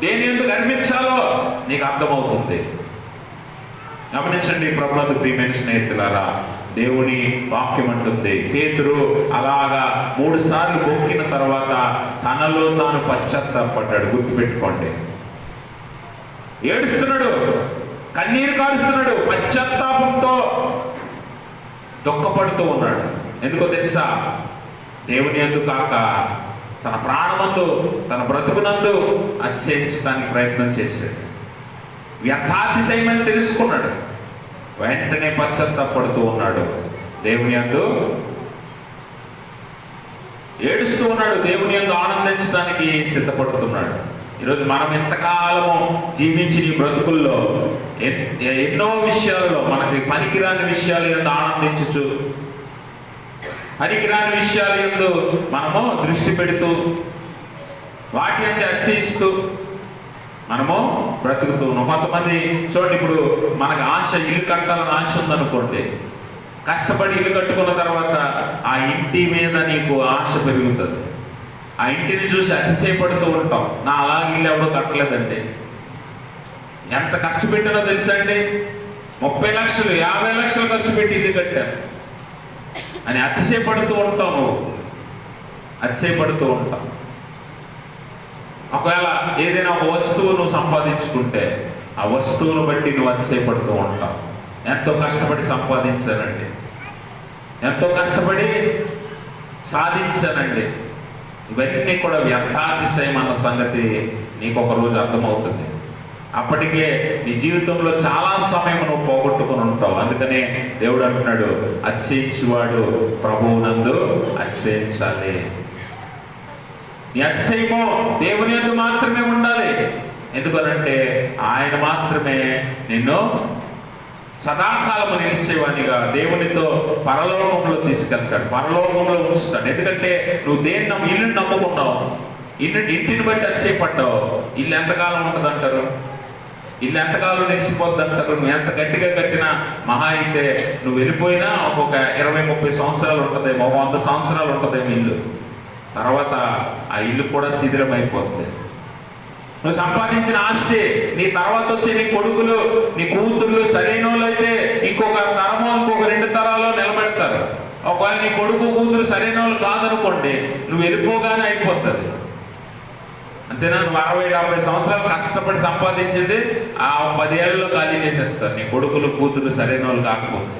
దేని యందు గర్వించాలో నీకు అర్థమవుతుంది. గమనించండి ప్రభునందు ప్రియమైన స్నేహితులారా, దేవుని వాక్యం అంటుంది, పేతురు అలాగా 3 సార్లు మొక్కిన తర్వాత తనలో తాను పశ్చాత్తాపడ్డాడు. గుర్తుపెట్టుకోండి, ఏడుస్తున్నాడు, కన్నీరు కారుస్తున్నాడు, పశ్చాత్తాపంతో దుఃఖపడుతూ ఉన్నాడు. ఎందుకో తెలుసా? దేవుని యందు కాక తన ప్రాణమందు, తన బ్రతుకునందు అతిశయించడానికి ప్రయత్నం చేశాడు. వ్యర్థాతిశయమని తెలుసుకున్నాడు. వెంటనే పశ్చాత్తాపడుతూ ఉన్నాడు, దేవుని యందు ఏడుస్తూ ఉన్నాడు, దేవుని యందు ఆనందించడానికి సిద్ధపడుతున్నాడు. ఈరోజు మనం ఎంతకాలము జీవించిన ఈ బ్రతుకుల్లో ఎన్నో విషయాలలో మనకి పనికిరాని విషయాలు యందు ఆనందించచ్చు, పనికిరాని విషయాల యందు మనము దృష్టి పెడుతూ వాటి యందు అతిశయిస్తూ మనము బ్రతుకుతూ ఉన్నాం. కొంతమంది చూడండి, ఇప్పుడు మనకు ఆశ, ఇల్లు కట్టాలని ఆశ ఉందనుకోండి, కష్టపడి ఇల్లు కట్టుకున్న తర్వాత ఆ ఇంటి మీద నీకు ఆశ పెరుగుతుంది. ఆ ఇంటిని చూసి అతిశయపడుతూ ఉంటాం. నా అలాగే ఇల్లు ఎవడో కట్టలేదండి, ఎంత కష్టపెట్టినో తెలుసా అండి, 30 లక్షలు 50 లక్షలు ఖర్చు పెట్టి ఇల్లు కట్టాను అని అతిశయపడుతూ ఉంటాం. నువ్వు అతిశయపడుతూ ఉంటాం. ఒకవేళ ఏదైనా ఒక వస్తువు నువ్వు సంపాదించుకుంటే ఆ వస్తువును బట్టి నువ్వు అతిశయపడుతూ ఉంటావు. ఎంతో కష్టపడి సంపాదించానండి, ఎంతో కష్టపడి సాధించానండి. ఇవన్నీ కూడా వ్యర్థాతిశయం అన్న సంగతి నీకు ఒక రోజు అర్థమవుతుంది. అప్పటికే నీ జీవితంలో చాలా సమయం నువ్వు పోగొట్టుకుని ఉంటావు. అందుకనే దేవుడు అంటున్నాడు, అతిశయించువాడు ప్రభువునందు అతిశయించాలి. నీ అతిశయమో దేవుని యందు మాత్రమే ఉండాలి. ఎందుకనంటే ఆయన మాత్రమే నిన్ను సదాకాలము నిలిచేవానిగా దేవునితో పరలోకంలో తీసుకెళ్తాడు, పరలోకంలో ఉంచుతాడు. ఎందుకంటే నువ్వు దేన్ని ఇల్లుని నమ్ముకున్నావు, ఇంటిని బట్టి అతిశయపడ్డావు. ఇల్లు ఎంతకాలం ఉంటుంది అంటారు, ఇల్లు ఎంతకాలం నిలిచిపోద్ది అంటారు. నువ్వు ఎంత గట్టిగా కట్టినా మహా అయితే నువ్వు వెళ్ళిపోయినా ఒక్కొక్క 20-30 సంవత్సరాలు ఉంటుందేమో, 100 సంవత్సరాలు ఉంటుందేమో ఇల్లు. తర్వాత ఆ ఇల్లు కూడా శిథిలం అయిపోతుంది. నువ్వు సంపాదించిన ఆస్తి నీ తర్వాత వచ్చే నీ కొడుకులు, నీ కూతుళ్ళు సరైన వాళ్ళు అయితే ఇంకొక తరమో ఇంకొక 2 తరాల్లో నిలబెడతారు. ఒకవేళ నీ కొడుకు కూతురు సరైన వాళ్ళు కాదనుకోండి, నువ్వు వెళ్ళిపోగానే అయిపోతుంది. అంతేనా? నువ్వు 60-70 సంవత్సరాలు కష్టపడి సంపాదించింది ఆ 10 ఏళ్లలో ఖాళీ చేసేస్తారు నీ కొడుకులు కూతురు సరైన వాళ్ళు కాకపోతే.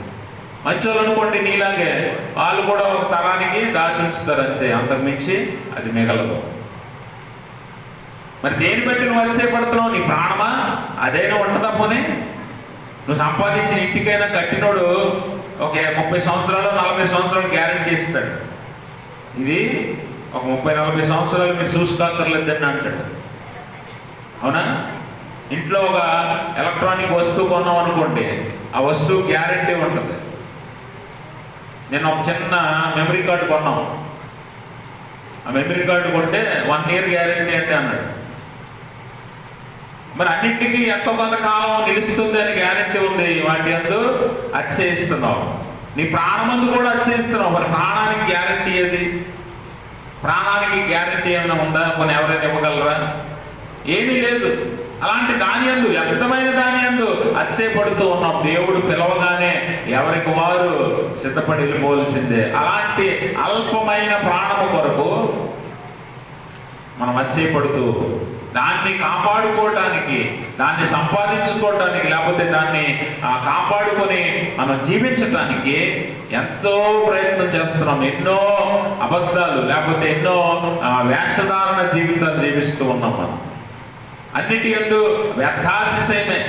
మంచి వాళ్ళు అనుకోండి నీలాగే, వాళ్ళు కూడా ఒక తరానికి దాచి ఉంచుతారు అంతే, అంతకుమించి అది మిగలదు. మరి దేని బట్టి నువ్వు అతిశయపడుతున్నావు? నీ ప్రాణమా? అదైనా ఉంటుందా? పోనీ నువ్వు సంపాదించిన ఇంటికైనా కట్టినోడు ఒక 30 సంవత్సరాలు 40 సంవత్సరాలు గ్యారెంటీ ఇస్తాడు. ఇది ఒక 30-40 సంవత్సరాలు మీరు చూసుకోక్కర్లేదని అంటాడు. అవునా? ఇంట్లో ఒక ఎలక్ట్రానిక్ వస్తువు కొన్నాం అనుకోండి, ఆ వస్తువు గ్యారెంటీ ఉంటుంది. నేను ఒక చిన్న మెమరీ కార్డు కొన్నాం, ఆ మెమరీ కార్డు కొంటే 1 ఇయర్ గ్యారెంటీ అంటే అన్నాడు. మరి అన్నింటికి ఎంతో కొంతకాలం నిలుస్తుంది అని గ్యారెంటీ ఉంది. వాటి అందు అతిశయిస్తున్నావు. నీ ప్రాణమందు కూడా అతిశయిస్తున్నావు. మరి ప్రాణానికి గ్యారెంటీ ఏది? ప్రాణానికి గ్యారెంటీ ఏమైనా ఉందా? కొన్ని ఎవరైనా ఇవ్వగలరా? ఏమీ లేదు. అలాంటి దాని యందు, వ్యర్థమైన దాని యందు అతిశయపడుతూ ఉన్నాం. దేవుడు పిలవగానే ఎవరికి వారు సిద్ధపడి వెళ్ళిపోవలసిందే. అలాంటి అల్పమైన ప్రాణము కొరకు మనం అతిశయపడుతూ దాన్ని కాపాడుకోవటానికి, దాన్ని సంపాదించుకోవటానికి, లేకపోతే దాన్ని కాపాడుకొని మనం జీవించటానికి ఎంతో ప్రయత్నం చేస్తున్నాం. ఎన్నో అబద్ధాలు, లేకపోతే ఎన్నో వేషధారణ జీవితాలు జీవిస్తూ ఉన్నాం. మనం అన్నిటి యందు వ్యర్థాతిశయమే,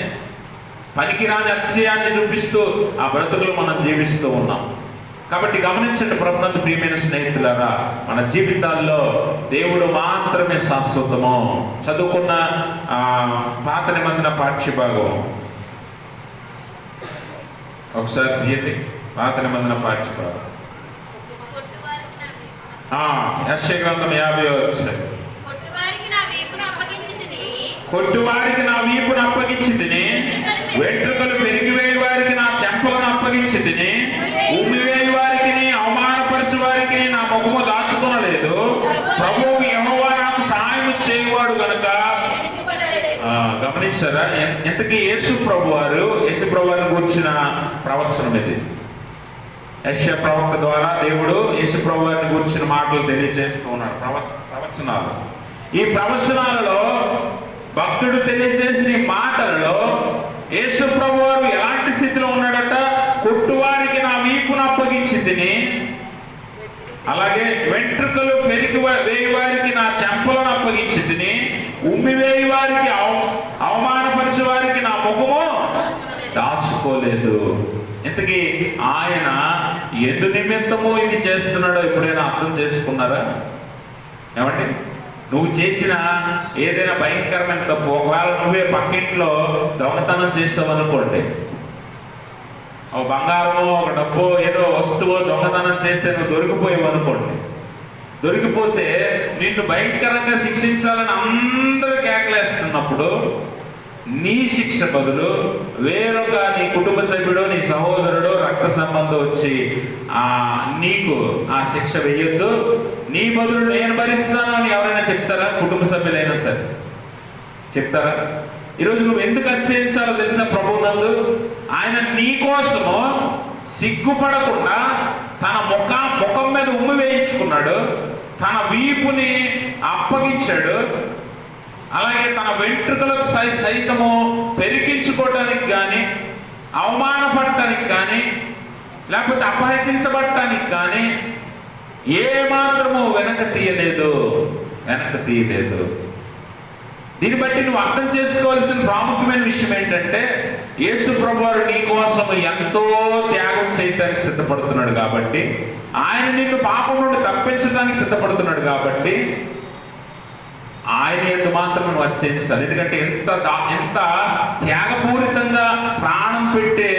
పనికిరాని అతిశయాన్ని చూపిస్తూ ఆ బ్రతుకులు మనం జీవిస్తూ ఉన్నాం. కాబట్టి గమనించండి ప్రభునందు ప్రియమైన స్నేహితులారా, మన జీవితాల్లో దేవుడు మాత్రమే శాశ్వతము. చదువుకున్న పాత నిబంధన పాఠ్యభాగం ఒకసారి తీయండి. పాత నిబంధన పాఠ్యభాగం యెషయా గ్రంథం 50వ అధ్యాయం. కొట్టువారికి నా వీపును అప్పగించి తిని, వెంట్రుకలు పెరిగివేయి వారికి నా చెంపలను అప్పగించి తిని, ఉమ్మివేయి వారికి అవమానపరచు వారికి నా ముఖము దాచుకొనలేదు. ప్రభువు యెహోవా నాకు సహాయం చేయవాడు గనుక. గమనించారా? ఇంతకీ యేసు ప్రభు వారిని గురించిన ప్రవచనం ఇది. యెషయా ప్రవక్త ద్వారా దేవుడు యేసు ప్రభు వారిని గురించిన మాటలు తెలియజేస్తూ ఉన్నాడు. ప్రవచనాలు. ఈ ప్రవచనాలలో భక్తుడు తెలియజేసిన ఈ మాటలలో యేసు ప్రభు వారు ఎలాంటి స్థితిలో ఉన్నాడట? కొట్టువారికి నా వీపును అప్పగించి తిని, అలాగే వెంట్రుకలు పెరిగి వేయవారికి నా చెంపలను అప్పగించి తిని, ఉమ్మి వేయి వారికి అవమానపరిచే వారికి నా ముఖము దాచుకోలేదు. ఇంతకీ ఆయన ఎందు నిమిత్తము ఇది చేస్తున్నాడో ఎప్పుడైనా అర్థం చేసుకున్నారా? ఏమండి, నువ్వు చేసిన ఏదైనా భయంకరమైన తప్పు, ఒకవేళ నువ్వే పక్కింట్లో దొంగతనం చేస్తావు అనుకోండి, ఒక బంగారమో ఒక డబ్బో ఏదో వస్తువో దొంగతనం చేస్తే నువ్వు దొరికిపోయావు అనుకోండి. దొరికిపోతే నిన్ను భయంకరంగా శిక్షించాలని అందరూ కేకలేస్తున్నప్పుడు నీ శిక్ష బదులు వేరొక నీ కుటుంబ సభ్యుడు, నీ సహోదరుడు, రక్త సంబంధం వచ్చి నీకు ఆ శిక్ష వేయొద్దు, నీ బదులు నేను భరిస్తాను అని ఎవరైనా చెప్తారా? కుటుంబ సభ్యులైనా సరే చెప్తారా? ఈరోజు నువ్వు ఎందుకు అతిశయించాలో తెలుసా? ప్రభువునందు ఆయన నీ కోసము సిగ్గుపడకుండా తన ముఖం మీద ఉమ్మి వేయించుకున్నాడు, తన వీపుని అప్పగించాడు, అలాగే తన వెంట్రుకలకు సైతము పెరిగించుకోవటానికి కానీ, అవమానపడటానికి కానీ, లేకపోతే అపహసించబడటానికి కానీ ఏ మాత్రము వెనక తీయలేదు. దీన్ని బట్టి నువ్వు అర్థం చేసుకోవాల్సిన ప్రాముఖ్యమైన విషయం ఏంటంటే, యేసు ప్రభువారు నీ కోసం ఎంతో త్యాగం చేయడానికి సిద్ధపడుతున్నాడు కాబట్టి, ఆయన నిన్ను పాపం నుండి తప్పించడానికి సిద్ధపడుతున్నాడు కాబట్టి ఆయన ఎంత మాత్రం నువ్వు అతిశయించాలి. ఎందుకంటే ఎంత త్యాగపూరితంగా ప్రాణం పెట్టే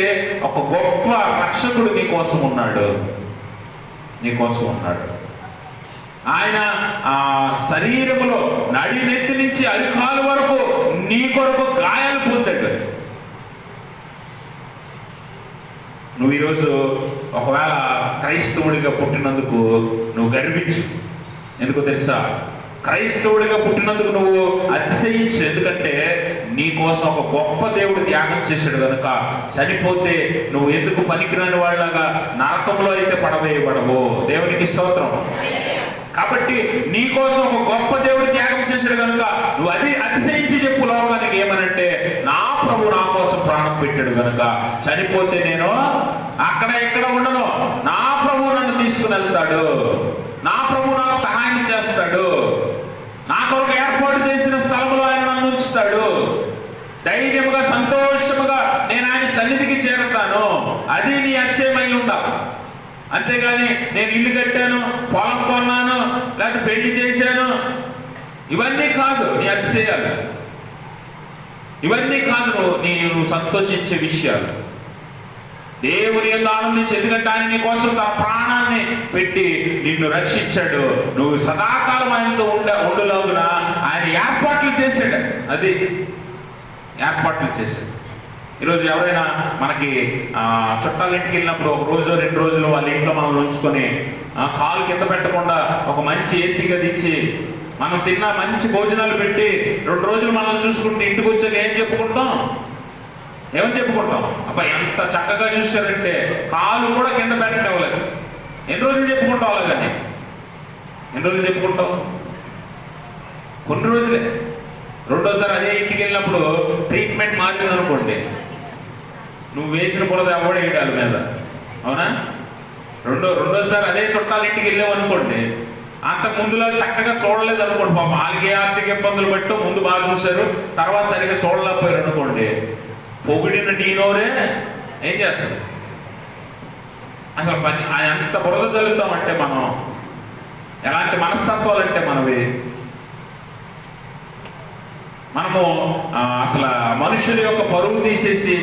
ఒక గొప్ప రక్షకుడు నీ కోసం ఉన్నాడు. ఆయన శరీరములో నడినెత్తి నుంచి అరికాలు వరకు నీ కొరకు గాయాలు పొందాడు. నువ్వు ఈరోజు ఒకవేళ క్రైస్తవుడిగా పుట్టినందుకు నువ్వు గర్వించు. ఎందుకో తెలుసా? క్రైస్తవుడిగా పుట్టినందుకు నువ్వు అతిశయించు. ఎందుకంటే నీ కోసం ఒక గొప్ప దేవుడు త్యాగం చేశాడు కనుక. చనిపోతే నువ్వు ఎందుకు పనికిరాని వాళ్ళగా నరకంలో అయితే పడవేయబడవు. దేవునికి స్తోత్రం. కాబట్టి నీ కోసం ఒక గొప్ప దేవుడు త్యాగం చేశాడు కనుక నువ్వు అది అతిశయించి చెప్పు లోకానికి. ఏమనంటే, నా ప్రభు నా కోసం ప్రాణం పెట్టాడు కనుక చనిపోతే నేను అక్కడ ఇక్కడ ఉండను, నా ప్రభు నన్ను తీసుకుని వెళ్తాడు, నా ప్రభు నాకు సహాయం చేస్తాడు, నా కొరకు ఏర్పాటు చేసిన స్థలంలో ఆయన నన్ను ఉంచుతాడు, ధైర్యముగా సంతోషముగా నేను ఆయన సన్నిధికి చేరుతాను. అది నీ అతిశయమై ఉండాలి. అంతేగాని నేను ఇల్లు కట్టాను, పొలం కొన్నాను, లేకపోతే పెళ్లి చేశాను, ఇవన్నీ కాదు నీ అతిశయాలు. ఇవన్నీ కాదు నువ్వు సంతోషించే విషయాలు. దేవుని యందు ఆనందించి, ఎందుకంటే ఆయన నీ కోసం తన ప్రాణాన్ని పెట్టి నిన్ను రక్షించాడు. నువ్వు సదాకాలం ఆయనతో ఉండలాగున ఆయన ఏర్పాట్లు చేశాడు. అది ఏర్పాట్లు చేశాడు. ఈరోజు ఎవరైనా మనకి చుట్టాల ఇంటికి వెళ్ళినప్పుడు ఒక రోజు 2 రోజులు వాళ్ళ ఇంట్లో మనం ఉంచుకొని కాలు కింద పెట్టకుండా ఒక మంచి ఏసీ గదిచ్చి మనం తిన్న మంచి భోజనాలు పెట్టి 2 రోజులు మనం చూసుకుంటే ఇంటికి వచ్చాక ఏమని చెప్పుకుంటాం? అబ్బా ఎంత చక్కగా చూశారంటే కాలు కూడా కింద పెట్టనివ్వలేదు. ఎన్ని రోజులు చెప్పుకుంటావు అలాగని? ఎన్ని రోజులు చెప్పుకుంటావు? కొన్ని రోజులే. రెండోసారి అదే ఇంటికి వెళ్ళినప్పుడు ట్రీట్మెంట్ మారింది అనుకోండి, నువ్వు వేసిన బురద ఎవడ వేయడాలి మీద, అవునా? రెండోసారి అదే చుట్టాల ఇంటికి వెళ్ళావు అనుకోండి, అంతకు ముందులో చక్కగా చూడలేదు అనుకోండి, పాపం వాళ్ళకి ఆర్థిక ఇబ్బందులు పెట్టు ముందు బాగా చూశారు, తర్వాత సరిగ్గా చూడలేకపోయారు అనుకోండి, పొగిడిన నీ నోరే ఏం చేస్తుంది? అసలు ఎంత బురద చల్లుతామంటే మనం, ఎలాంటి మనస్తత్వాలు అంటే మనము అసలు మనుషుల యొక్క పరువు తీసేసి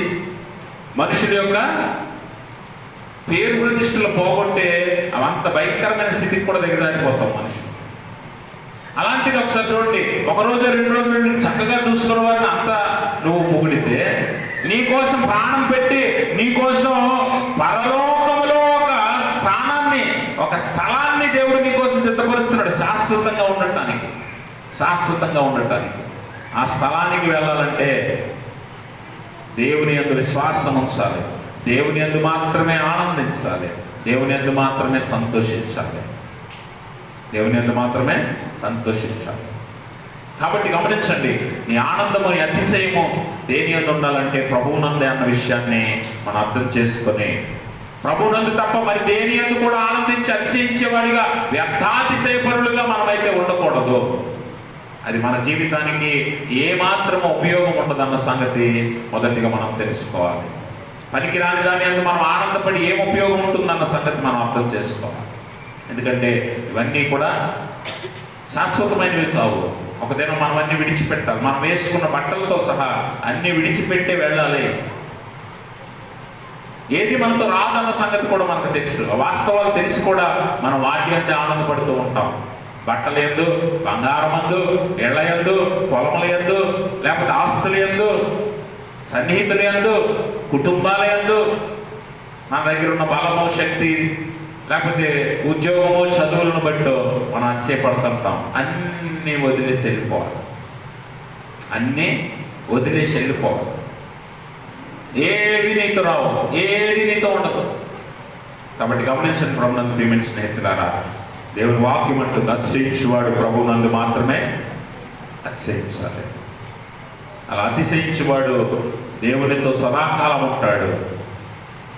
మనుషుల యొక్క పేరు ప్రతిష్టలు పోగొట్టే అంత భయంకరమైన స్థితికి కూడా దిగజారిపోతాం మనుషులు. అలాంటిది ఒకసారి చూడండి, 1 రోజు 2 రోజులు చక్కగా చూసుకున్న వారిని అంతా నువ్వు పొగిడితే, నీకోసం ప్రాణం పెట్టి నీకోసం పరలోకములో ఒక స్థలాన్ని దేవుడు నీకోసం సిద్ధపరుస్తున్నాడు. శాశ్వతంగా ఉండటానికి, శాశ్వతంగా ఉండటానికి ఆ స్థలానికి వెళ్ళాలంటే దేవుని యందు విశ్వాసం ఉంచాలి, దేవుని యందు మాత్రమే ఆనందించాలి, దేవుని యందు మాత్రమే సంతోషించాలి, దేవుని యందు మాత్రమే సంతోషించాలి. కాబట్టి గమనించండి, నీ ఆనందము, నీ అతిశయము దేని యందు ఉండాలంటే ప్రభువునందే అన్న విషయాన్ని మనం అర్థం చేసుకొని, ప్రభువునందు తప్ప మరి దేని యందు కూడా ఆనందించి అతిశయించేవాడిగా, వ్యర్థాతిశయపరులుగా మనమైతే ఉండకూడదు. అది మన జీవితానికి ఏమాత్రం ఉపయోగం ఉండదన్న సంగతి మొదటిగా మనం తెలుసుకోవాలి. పనికిరాని దాని యందు మనం ఆనందపడి ఏం ఉపయోగం ఉంటుందన్న సంగతి మనం అర్థం చేసుకోవాలి. ఎందుకంటే ఇవన్నీ కూడా శాశ్వతమైనవి కావు. ఒక దినం మనం అన్ని విడిచిపెట్టాలి. మనం వేసుకున్న బట్టలతో సహా అన్ని విడిచిపెట్టే వెళ్ళాలి. ఏది మనతో రాదన్న సంగతి కూడా మనకు తెలుసు. వాస్తవాలు తెలిసి కూడా మనం వాటి అంతే ఆనందపడుతూ ఉంటాం. బట్టల యందు, బంగారం యందు, ఇళ్ల యందు, పొలముల యందు, లేకపోతే ఆస్తుల యందు, సన్నిహితుల యందు, కుటుంబాల యందు, మన దగ్గర ఉన్న బలము, శక్తి, లేకపోతే ఉద్యోగము, చదువులను బట్టి మనం అచ్చేపడుతుంటాం. అన్నీ వదిలేసి వెళ్ళిపోవాలి, అన్నీ వదిలేసి వెళ్ళిపోవాలి. ఏవి నీతో రావు, ఏది నీతో ఉండదు. కాబట్టి గమనించండి ప్రభునందు ప్రియమైన స్నేహితులారా, దేవుని వాక్యం అంటుంది, అతిశయించువాడు ప్రభునందు మాత్రమే అతిశయించాలి. అలా అతిశయించువాడు దేవునితో సదాకాలం ఉంటాడు.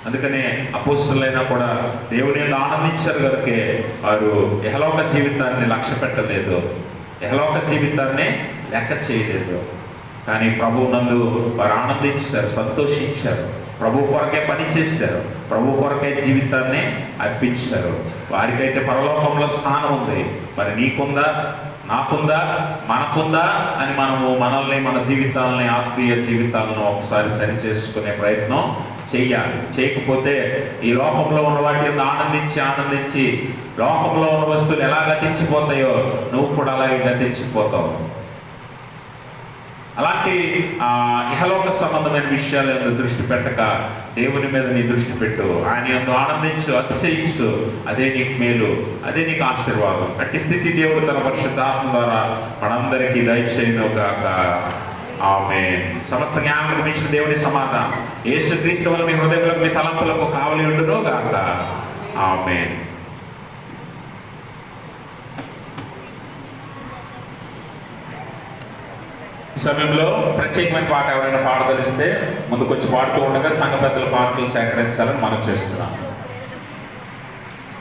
అందుకనే అపోస్తలులైనా కూడా దేవుని యందు ఆనందించారు కనుకే వారు ఇహలోక జీవితాన్ని లక్ష్య పెట్టలేదు, ఇహలోక జీవితాన్ని లెక్క చేయలేదు. కానీ ప్రభువునందు వారు ఆనందించారు, సంతోషించారు, ప్రభు కొరకే పని చేశారు, ప్రభు కొరకే జీవితాన్ని అర్పించారు. వారికైతే పరలోకంలో స్థానం ఉంది. మరి నీకుందా, నాకుందా, మనకుందా అని మనల్ని, మన జీవితాలని, ఆత్మీయ జీవితాలను ఒకసారి సరి చేసుకునే ప్రయత్నం చెయ్యాలి. చేయకపోతే ఈ లోకంలో ఉన్న వాటి మీద ఆనందించి లోకంలో ఉన్న వస్తువులు ఎలా గతించిపోతాయో నువ్వు కూడా అలాగే గతించిపోతావు. అలాంటి ఇహలోక సంబంధమైన విషయాల యందు దృష్టి పెట్టక దేవుని మీద నీ దృష్టి పెట్టు. ఆయన యందు ఆనందించు, అతిశయించు. అదే నీకు మేలు, అదే నీకు ఆశీర్వాదం. అట్టి స్థితి దేవుడు తన పరిశుద్ధాత్మ ద్వారా మనందరికీ దయచేయును గాక. ఆమేన్. సమస్త జ్ఞానం మించిన దేవుని సమాధానం యేసుక్రీస్తు వల్ల మీ హృదయములకు, మీ తలంపులకు కావలి ఉండును గాక. ఆమేన్. ఈ సమయంలో ప్రత్యేకమైన పాట ఎవరైనా పాడదలిస్తే ముందుకొచ్చి పాడుతూ ఉండగా సంఘ పెద్దల పాటలు సేకరించాలని మనం చేస్తున్నాం.